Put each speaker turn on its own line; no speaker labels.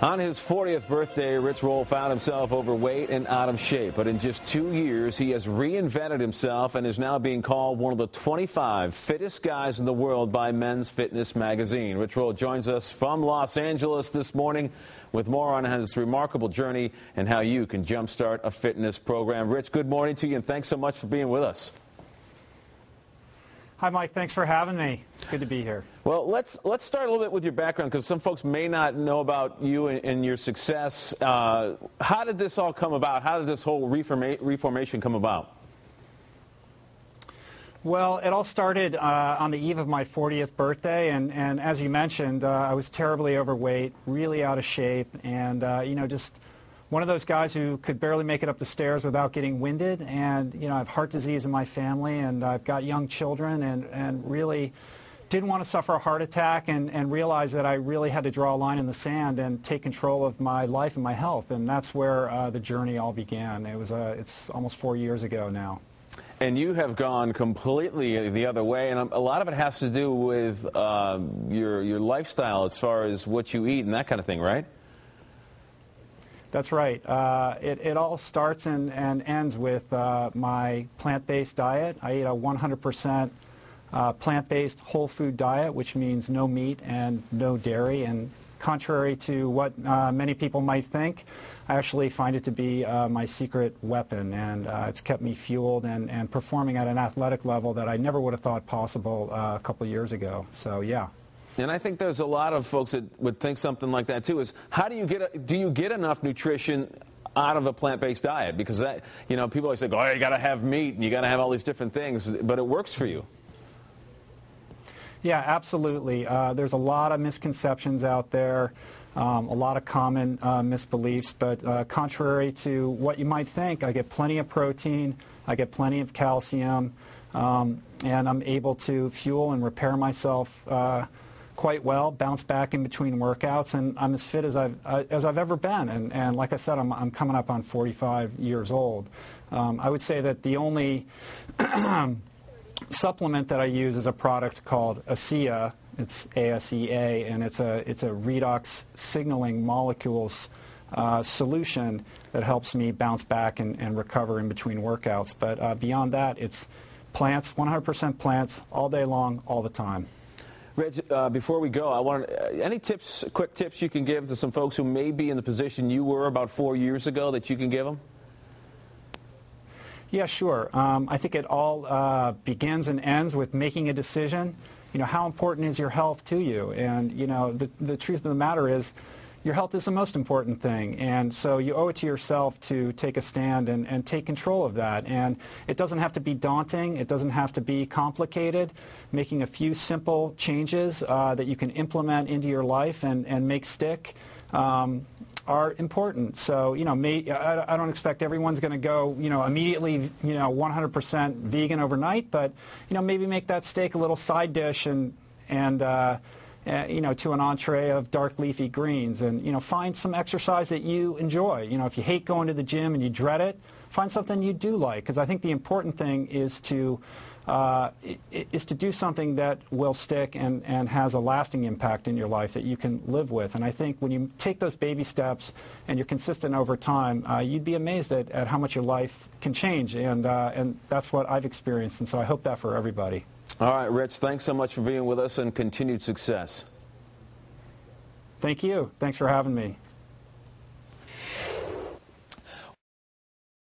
On his 40th birthday, Rich Roll found himself overweight and out of shape. But in just 2 years, he has reinvented himself and is now being called one of the 25 fittest guys in the world by Men's Fitness magazine. Rich Roll joins us from Los Angeles this morning with more on his remarkable journey and how you can jumpstart a fitness program. Rich, good morning to you, and thanks so much for being with us.
Hi, Mike. Thanks for having me. It's good to be here.
Well, let's start a little bit with your background, because some folks may not know about you and your success. How did this all come about? How did this whole reformation come about?
Well, it all started on the eve of my 40th birthday, and as you mentioned, I was terribly overweight, really out of shape, and just one of those guys who could barely make it up the stairs without getting winded. And I have heart disease in my family, and I've got young children, and really didn't want to suffer a heart attack, and realized that I really had to draw a line in the sand and take control of my life and my health. And that's where the journey all began. It's almost 4 years ago now.
And you have gone completely the other way, and a lot of it has to do with your lifestyle as far as what you eat and that kind of thing, right?
That's right. It all starts and ends with my plant-based diet. I eat a 100% plant-based whole food diet, which means no meat and no dairy. And contrary to what many people might think, I actually find it to be my secret weapon, and it's kept me fueled and performing at an athletic level that I never would have thought possible a couple years ago. So, yeah.
And I think there's a lot of folks that would think something like that too. Is how do you get enough nutrition out of a plant-based diet? Because that, people always say, oh, you got to have meat and you got to have all these different things, but it works for you.
Yeah, absolutely. There's a lot of misconceptions out there, a lot of common misbeliefs, but contrary to what you might think, I get plenty of protein, I get plenty of calcium, and I'm able to fuel and repair myself quite well, bounce back in between workouts, and I'm as fit as I've ever been. And like I said, I'm coming up on 45 years old. I would say that the only supplement that I use is a product called ASEA. It's ASEA, and it's a redox signaling molecules solution that helps me bounce back and recover in between workouts. But beyond that, it's plants, 100% plants, all day long, all the time.
Reg, before we go, I want any quick tips you can give to some folks who may be in the position you were about 4 years ago that you can give them?
Yeah, sure. I think it all begins and ends with making a decision. How important is your health to you? And, the truth of the matter is your health is the most important thing. And so you owe it to yourself to take a stand and take control of that. And it doesn't have to be daunting. It doesn't have to be complicated. Making a few simple changes that you can implement into your life and make stick are important. So, I don't expect everyone's going to go, immediately, 100% vegan overnight, but, maybe make that steak a little side dish and to an entree of dark leafy greens, and find some exercise that you enjoy. If you hate going to the gym and you dread it, find something you do like, because I think the important thing is to do something that will stick and has a lasting impact in your life that you can live with. And I think when you take those baby steps and you're consistent over time, you'd be amazed at how much your life can change, and that's what I've experienced, and so I hope that for everybody.
All right, Rich, thanks so much for being with us, and continued success.
Thank you. Thanks for having me.